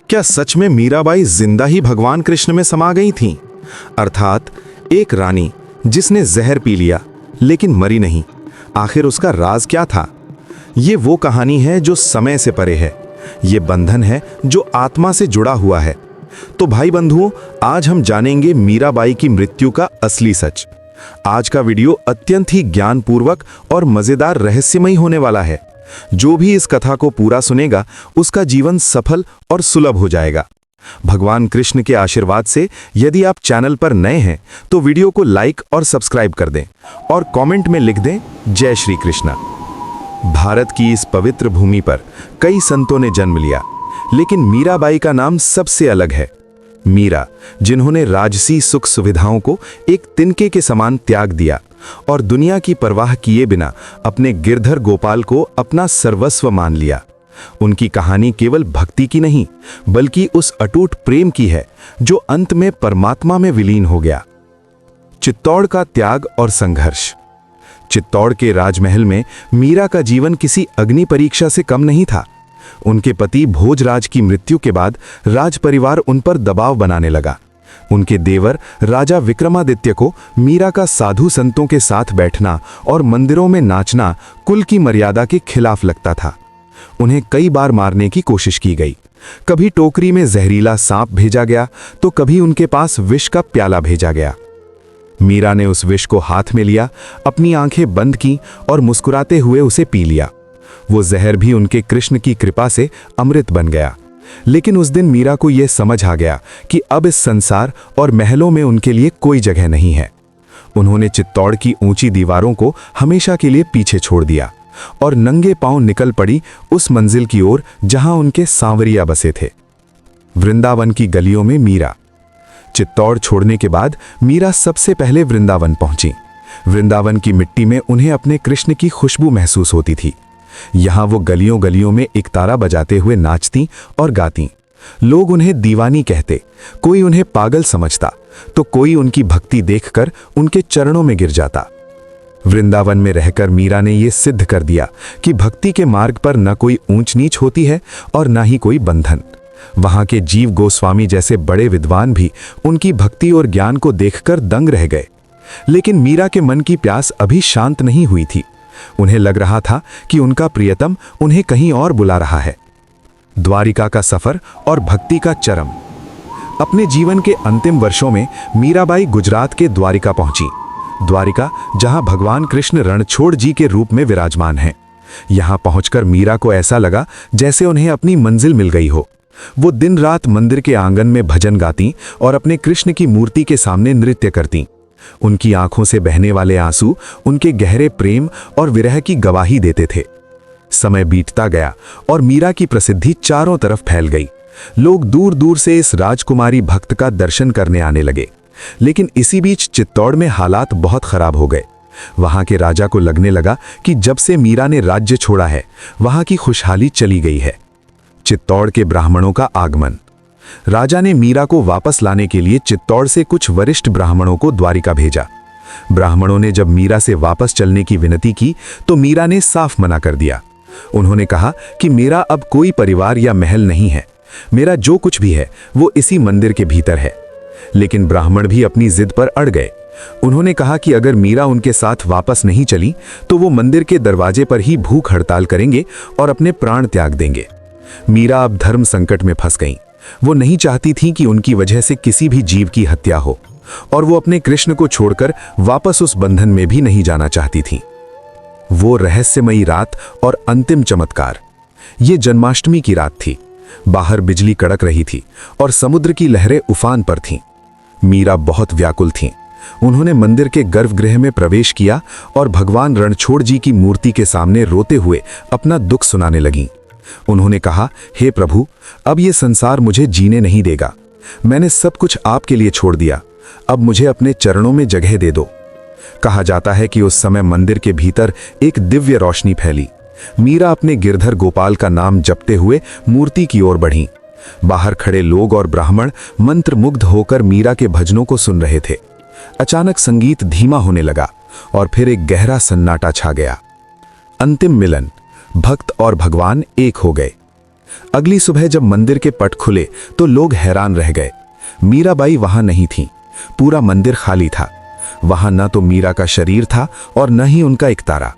क्या सच में मीराबाई जिंदा ही भगवान कृष्ण में समा गई थीं? अर्थात एक रानी जिसने जहर पी लिया लेकिन मरी नहीं। आखिर उसका राज क्या था? ये वो कहानी है जो समय से परे है। ये बंधन है जो आत्मा से जुड़ा हुआ है। तो भाई बंधुओं, आज हम जानेंगे मीराबाई की मृत्यु का असली सच। आज का वीडियो अत्यंत ही ज्ञानपूर्वक और मजेदार रहस्यमयी होने वाला है। जो भी इस कथा को पूरा सुनेगा उसका जीवन सफल और सुलभ हो जाएगा। भगवान कृष्ण के आशीर्वाद से यदि आप चैनल पर नए हैं तो वीडियो को लाइक और सब्सक्राइब कर दें और कमेंट में लिख दें जय श्री कृष्णा। भारत की इस पवित्र भूमि पर कई संतों ने जन्म लिया, लेकिन मीराबाई का नाम सबसे अलग है। मीरा, जिन्होंने राजसी सुख सुविधाओं को एक तिनके के समान त्याग दिया और दुनिया की परवाह किए बिना अपने गिरधर गोपाल को अपना सर्वस्व मान लिया। उनकी कहानी केवल भक्ति की नहीं, बल्कि उस अटूट प्रेम की है जो अंत में परमात्मा में विलीन हो गया। चित्तौड़ का त्याग और संघर्ष। चित्तौड़ के राजमहल में मीरा का जीवन किसी अग्नि परीक्षा से कम नहीं था। उनके पति भोजराज की मृत्यु के बाद राज परिवार उन पर दबाव बनाने लगा। उनके देवर राजा विक्रमादित्य को मीरा का साधु संतों के साथ बैठना और मंदिरों में नाचना कुल की मर्यादा के खिलाफ लगता था। उन्हें कई बार मारने की कोशिश की गई। कभी टोकरी में जहरीला सांप भेजा गया तो कभी उनके पास विष का प्याला भेजा गया। मीरा ने उस विष को हाथ में लिया, अपनी आंखें बंद की और मुस्कुराते हुए उसे पी लिया। वो जहर भी उनके कृष्ण की कृपा से अमृत बन गया। लेकिन उस दिन मीरा को यह समझ आ गया कि अब इस संसार और महलों में उनके लिए कोई जगह नहीं है। उन्होंने चित्तौड़ की ऊंची दीवारों को हमेशा के लिए पीछे छोड़ दिया और नंगे पांव निकल पड़ी उस मंजिल की ओर जहां उनके सांवरिया बसे थे। वृंदावन की गलियों में मीरा। चित्तौड़ छोड़ने के बाद मीरा सबसे पहले वृंदावन पहुंची। वृंदावन की मिट्टी में उन्हें अपने कृष्ण की खुशबू महसूस होती थी। यहां वो गलियों गलियों में एक तारा बजाते हुए नाचती और गाती। लोग उन्हें दीवानी कहते, कोई उन्हें पागल समझता तो कोई उनकी भक्ति देखकर उनके चरणों में गिर जाता। वृंदावन में रहकर मीरा ने यह सिद्ध कर दिया कि भक्ति के मार्ग पर न कोई ऊंच नीच होती है और न ही कोई बंधन। वहां के जीव गोस्वामी जैसे बड़े विद्वान भी उनकी भक्ति और ज्ञान को देखकर दंग रह गए। लेकिन मीरा के मन की प्यास अभी शांत नहीं हुई थी। उन्हें लग रहा था कि उनका प्रियतम उन्हें कहीं और बुला रहा है। द्वारिका का सफर और भक्ति का चरम। अपने जीवन के अंतिम वर्षों में मीराबाई गुजरात के द्वारिका पहुंची। द्वारिका, जहां भगवान कृष्ण रणछोड़ जी के रूप में विराजमान हैं। यहां पहुंचकर मीरा को ऐसा लगा जैसे उन्हें अपनी मंजिल मिल गई हो। वो दिन रात मंदिर के आंगन में भजन गाती और अपने कृष्ण की मूर्ति के सामने नृत्य करती। उनकी आंखों से बहने वाले आंसू उनके गहरे प्रेम और विरह की गवाही देते थे। समय बीतता गया और मीरा की प्रसिद्धि चारों तरफ फैल गई। लोग दूर दूर से इस राजकुमारी भक्त का दर्शन करने आने लगे। लेकिन इसी बीच चित्तौड़ में हालात बहुत खराब हो गए। वहां के राजा को लगने लगा कि जब से मीरा ने राज्य छोड़ा है वहां की खुशहाली चली गई है। चित्तौड़ के ब्राह्मणों का आगमन। राजा ने मीरा को वापस लाने के लिए चित्तौड़ से कुछ वरिष्ठ ब्राह्मणों को द्वारिका भेजा। ब्राह्मणों ने जब मीरा से वापस चलने की विनती की तो मीरा ने साफ मना कर दिया। उन्होंने कहा कि मेरा अब कोई परिवार या महल नहीं है। मेरा जो कुछ भी है वो इसी मंदिर के भीतर है। लेकिन ब्राह्मण भी अपनी जिद पर अड़ गए। उन्होंने कहा कि अगर मीरा उनके साथ वापस नहीं चली तो वो मंदिर के दरवाजे पर ही भूख हड़ताल करेंगे और अपने प्राण त्याग देंगे। मीरा अब धर्म संकट में फंस गईं। वो नहीं चाहती थी कि उनकी वजह से किसी भी जीव की हत्या हो और वो अपने कृष्ण को छोड़कर वापस उस बंधन में भी नहीं जाना चाहती थी। वो रहस्यमयी रात और अंतिम चमत्कार। ये जन्माष्टमी की रात थी। बाहर बिजली कड़क रही थी और समुद्र की लहरें उफान पर थीं। मीरा बहुत व्याकुल थीं। उन्होंने मंदिर के गर्भगृह में प्रवेश किया और भगवान रणछोड़ जी की मूर्ति के सामने रोते हुए अपना दुख सुनाने लगीं। उन्होंने कहा, हे प्रभु, अब ये संसार मुझे जीने नहीं देगा। मैंने सब कुछ आपके लिए छोड़ दिया। अब मुझे अपने चरणों में जगह दे दो। कहा जाता है कि उस समय मंदिर के भीतर एक दिव्य रोशनी फैली। मीरा अपने गिरधर गोपाल का नाम जपते हुए मूर्ति की ओर बढ़ी। बाहर खड़े लोग और ब्राह्मण मंत्रमुग्ध होकर मीरा के भजनों को सुन रहे थे। अचानक संगीत धीमा होने लगा और फिर एक गहरा सन्नाटा छा गया। अंतिम मिलन। भक्त और भगवान एक हो गए। अगली सुबह जब मंदिर के पट खुले तो लोग हैरान रह गए। मीराबाई वहां नहीं थी। पूरा मंदिर खाली था। वहां न तो मीरा का शरीर था और न ही उनका एक तारा।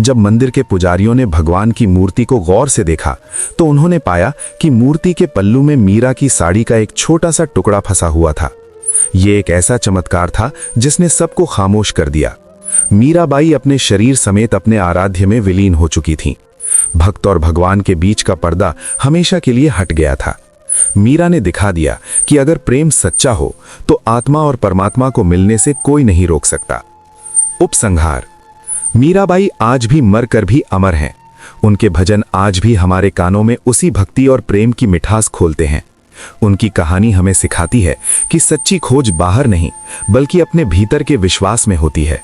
जब मंदिर के पुजारियों ने भगवान की मूर्ति को गौर से देखा तो उन्होंने पाया कि मूर्ति के पल्लू में मीरा की साड़ी का एक छोटा सा टुकड़ा फंसा हुआ था। ये एक ऐसा चमत्कार था जिसने सबको खामोश कर दिया। मीराबाई अपने शरीर समेत अपने आराध्य में विलीन हो चुकी थीं। भक्त और भगवान के बीच का पर्दा हमेशा के लिए हट गया था। मीरा ने दिखा दिया कि अगर प्रेम सच्चा हो तो आत्मा और परमात्मा को मिलने से कोई नहीं रोक सकता। उपसंहार। मीराबाई आज भी मरकर भी अमर हैं। उनके भजन आज भी हमारे कानों में उसी भक्ति और प्रेम की मिठास खोलते हैं। उनकी कहानी हमें सिखाती है कि सच्ची खोज बाहर नहीं बल्कि अपने भीतर के विश्वास में होती है।